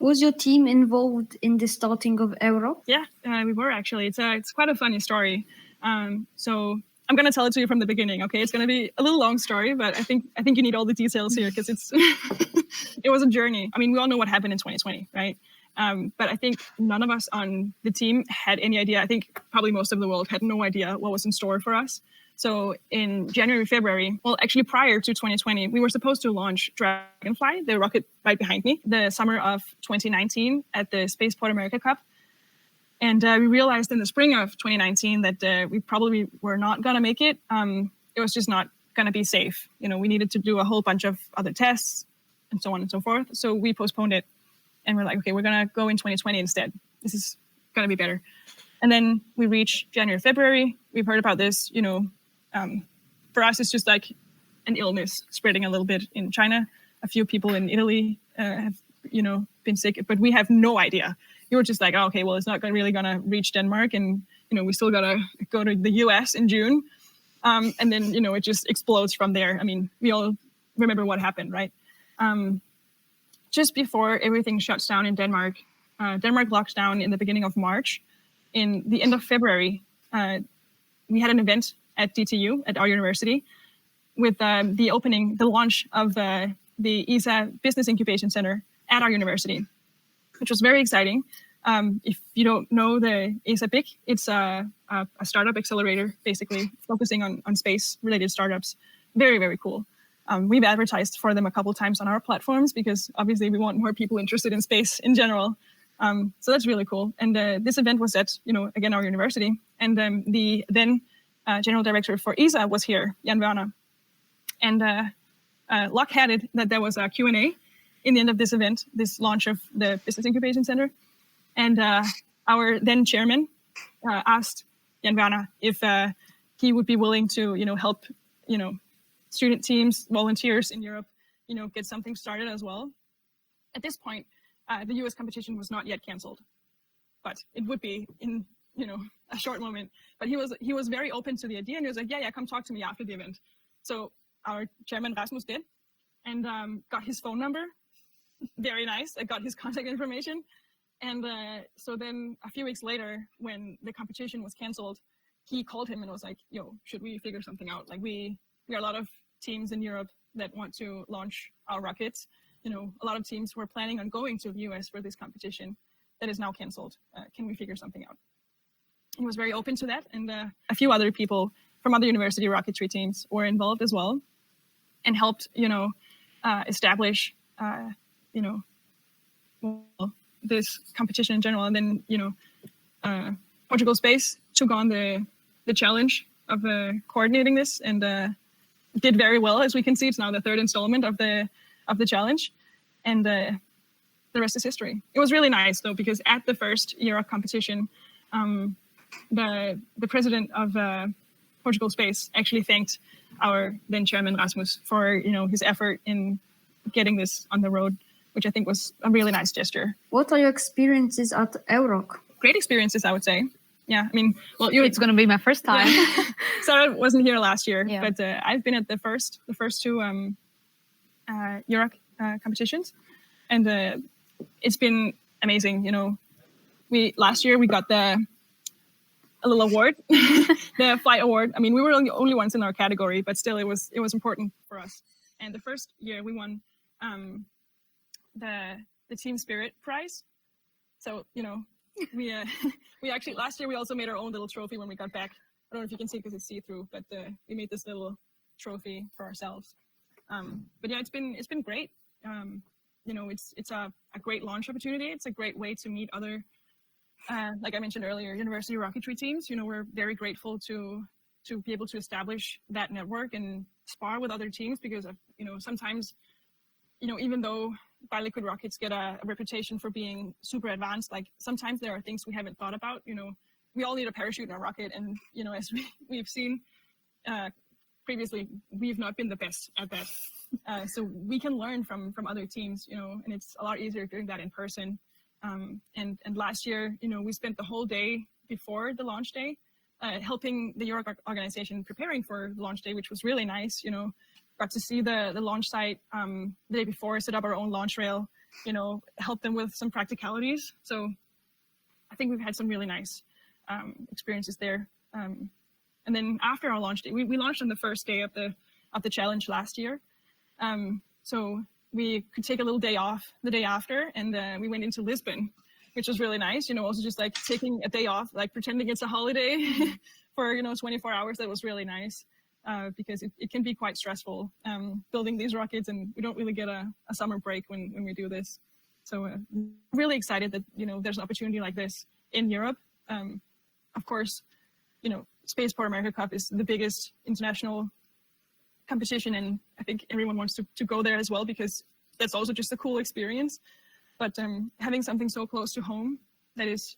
Was your team involved in the starting of EuRoC? Yeah, we were actually. It's quite a funny story. So I'm going to tell it to you from the beginning. Okay, it's going to be a little long story, but I think you need all the details here because it's it was a journey. I mean, we all know what happened in 2020, right? But I think none of us on the team had any idea. I think probably most of the world had no idea what was in store for us. So in January, February, well, actually prior to 2020, we were supposed to launch Dragonfly, the rocket right behind me, the summer of 2019 at the Spaceport America Cup. And we realized in the spring of 2019 that we probably were not going to make it. It was just not going to be safe. You know, we needed to do a whole bunch of other tests and so on and so forth. So we postponed it. And we're like, okay, we're going to go in 2020 instead. This is going to be better. And then we reach January, February. We've heard about this, you know. For us, it's just like an illness spreading a little bit in China. A few people in Italy have, you know, been sick, but we have no idea. You were just like, oh, okay, well, it's not really going to reach Denmark. And, you know, we still got to go to the US in June. And then, you know, it just explodes from there. I mean, we all remember what happened, right? Just before everything shuts down in Denmark, Denmark locks down in the beginning of March. In the end of February, we had an event at DTU, at our university, with the launch of the ESA Business Incubation Center at our university, which was very exciting. If you don't know the ESA BIC, it's a startup accelerator, basically focusing on space-related startups. Very, very cool. We've advertised for them a couple times on our platforms because obviously we want more people interested in space in general. So that's really cool. And this event was at, you know, again, our university. And the then General Director for ESA was here, Jan Werner. And luck had it that there was a Q&A in the end of this event, this launch of the Business Incubation Center. And our then chairman asked Jan Werner if he would be willing to, you know, help, you know, student teams, volunteers in Europe, you know, get something started as well. At this point, the US competition was not yet canceled, but it would be in, you know, a short moment. But he was very open to the idea, and he was like, yeah, come talk to me after the event. So our chairman Rasmussen did, and got his phone number. Very nice. I got his contact information. And so then a few weeks later, when the competition was canceled, he called him and was like, yo, should we figure something out? Like we are a lot of teams in Europe that want to launch our rockets. You know, a lot of teams were planning on going to the US for this competition that is now canceled. Can we figure something out? He was very open to that, and a few other people from other university rocketry teams were involved as well, and helped, you know, establish, you know, well, this competition in general. And then, you know, Portugal Space took on the challenge of coordinating this, and did very well. As we can see, it's now the third installment of the challenge, and the rest is history. It was really nice though, because at the first EuRoC competition, the president of Portugal Space actually thanked our then chairman Rasmus for, you know, his effort in getting this on the road, which I think was a really nice gesture. What are your experiences at EuRoC? Great experiences, I would say. Yeah, I mean, well, it's going to be my first time. Sarah wasn't here last year, yeah. But I've been at the first two EuRoC competitions, and it's been amazing. You know, last year we got a little award, the flight award. I mean, we were the only ones in our category, but still, it was important for us. And the first year we won the Team Spirit prize. So, you know, we actually last year we also made our own little trophy when we got back. I don't know if you can see because it's see-through, but we made this little trophy for ourselves. But yeah, it's been great. You know, it's a great launch opportunity. It's a great way to meet other, like I mentioned earlier, university rocketry teams. You know, we're very grateful to be able to establish that network and spar with other teams, because you know, sometimes, you know, even though bi-liquid rockets get a reputation for being super advanced, like sometimes there are things we haven't thought about. You know, we all need a parachute in a rocket, and you know, as we've seen previously, we've not been the best at that. So we can learn from other teams, you know, and it's a lot easier doing that in person. And last year, you know, we spent the whole day before the launch day helping the EuRoC organization preparing for the launch day, which was really nice. You know, got to see the launch site the day before, set up our own launch rail, help them with some practicalities. So I think we've had some really nice experiences there. And then after our launch day, we launched on the first day of the challenge last year. So we could take a little day off the day after, and we went into Lisbon, which was really nice. Also just like taking a day off, like pretending it's a holiday for 24 hours. That was really nice because it can be quite stressful building these rockets, and we don't really get a summer break when we do this. So really excited that there's an opportunity like this in Europe. Of course, Spaceport America Cup is the biggest international competition, and I think everyone wants to go there as well because that's also just a cool experience. But having something so close to home that is,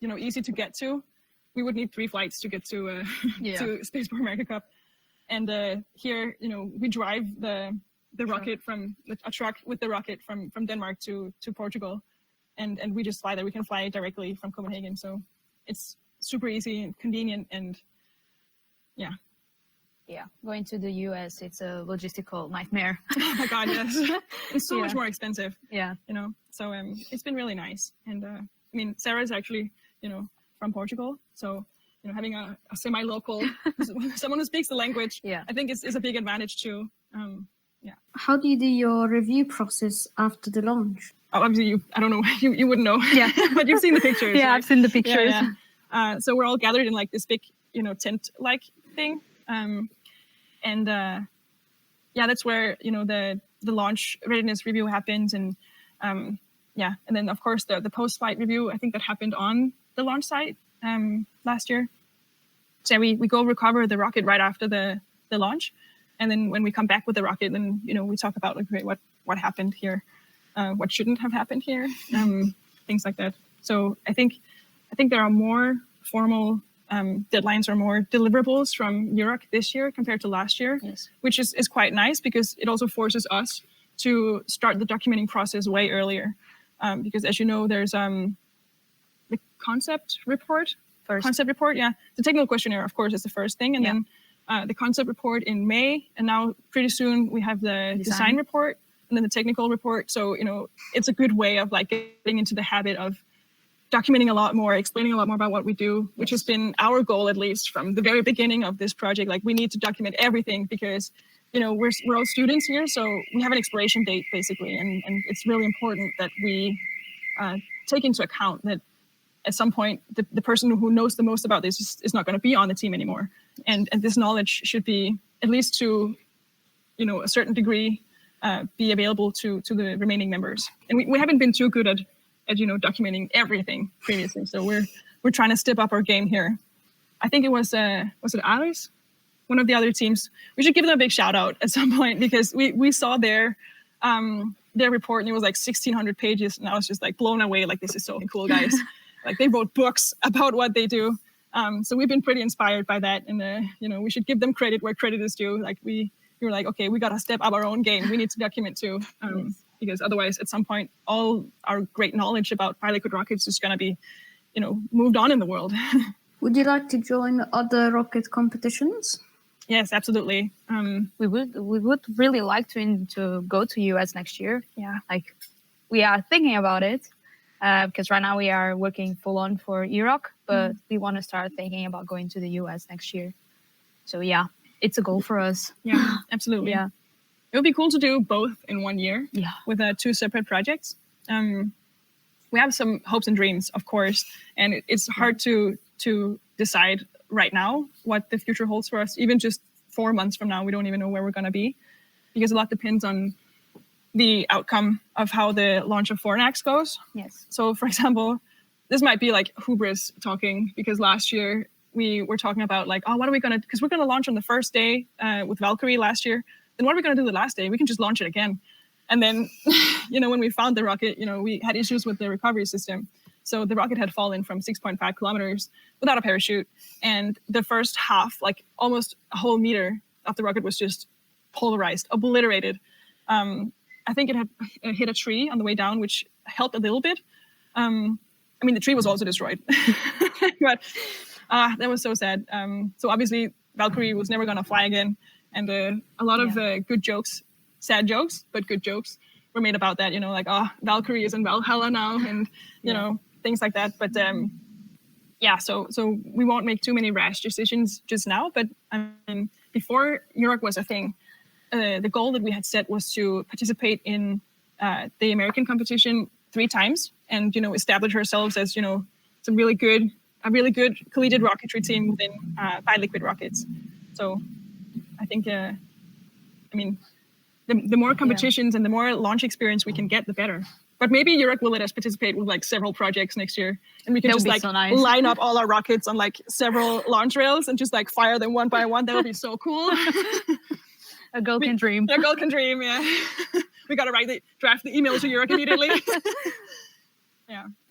easy to get to, we would need 3 flights to get to to Spaceport America Cup, and here, we drive the rocket from a truck with the rocket from Denmark to Portugal, and we just fly there. We can fly directly from Copenhagen, so it's super easy and convenient, and yeah. Yeah, going to the US, it's a logistical nightmare. Oh my God, yes. It's so much more expensive. Yeah. So it's been really nice. And I mean, Sarah is actually, from Portugal. So, having a semi-local, someone who speaks the language, I think is a big advantage too. Yeah. How do you do your review process after the launch? Oh, obviously, I don't know, you wouldn't know. Yeah. But you've seen the pictures. Yeah, right? I've seen the pictures. Yeah. So we're all gathered in like this big, tent-like thing. That's where the launch readiness review happens, and and then of course the post-flight review. I think that happened on the launch site last year. So we go recover the rocket right after the launch, and then when we come back with the rocket, then we talk about like, okay, what happened here, what shouldn't have happened here, things like that. So I think there are more formal deadlines or more deliverables from EuRoC this year compared to last year, which is quite nice because it also forces us to start the documenting process way earlier. Because as you know, there's the concept report. Concept report, the technical questionnaire, of course, is the first thing, and then the concept report in May, and now pretty soon we have the design report, and then the technical report. So it's a good way of like getting into the habit of documenting a lot more, explaining a lot more about what we do, which has been our goal, at least from the very beginning of this project. Like, we need to document everything because, we're all students here, so we have an expiration date basically, and it's really important that we take into account that at some point the person who knows the most about this is not going to be on the team anymore, and this knowledge should be, at least to a certain degree, be available to the remaining members. And we haven't been too good at documenting everything previously. So we're trying to step up our game here. I think it was it Aris? One of the other teams. We should give them a big shout out at some point because we saw their report, and it was like 1,600 pages, and I was just like blown away. Like, this is so cool, guys. Like, they wrote books about what they do. So we've been pretty inspired by that, and we should give them credit where credit is due. Like, we were like, okay, we got to step up our own game. We need to document too. Because otherwise, at some point, all our great knowledge about pilot rockets is going to be, moved on in the world. Would you like to join other rocket competitions? Yes, absolutely. We would really like to go to US next year. Yeah, like we are thinking about it because right now we are working full on for EuRoC, but we want to start thinking about going to the US next year. So yeah, it's a goal for us. Yeah, absolutely. Yeah. It would be cool to do both in 1 year with 2 separate projects. We have some hopes and dreams, of course, and it's hard to decide right now what the future holds for us. Even just 4 months from now, we don't even know where we're going to be, because a lot depends on the outcome of how the launch of Fornax goes. Yes. So, for example, this might be like hubris talking, because last year we were talking about like, oh, what are we going to, because we're going to launch on the first day with Valkyrie last year. Then what are we going to do the last day? We can just launch it again. And then, when we found the rocket, we had issues with the recovery system. So the rocket had fallen from 6.5 kilometers without a parachute. And the first half, like almost a whole meter of the rocket was just polarized, obliterated. I think it had hit a tree on the way down, which helped a little bit. The tree was also destroyed. But that was so sad. So obviously, Valkyrie was never going to fly again. And a lot of good jokes, sad jokes, but good jokes, were made about that, like, Valkyrie is in Valhalla now, and you know, things like that. But so we won't make too many rash decisions just now. But I mean, before EuRoC was a thing, the goal that we had set was to participate in the American competition 3 times, and establish ourselves as a really good collegiate rocketry team within bi-liquid rockets. So I think the more competitions and the more launch experience we can get, the better. But maybe EuRoC will let us participate with like several projects next year, and we can just like line up all our rockets on like several launch rails and just like fire them one by one. That would be so cool. A girl can dream. A girl can dream. Yeah, we gotta draft the email to EuRoC immediately. Yeah.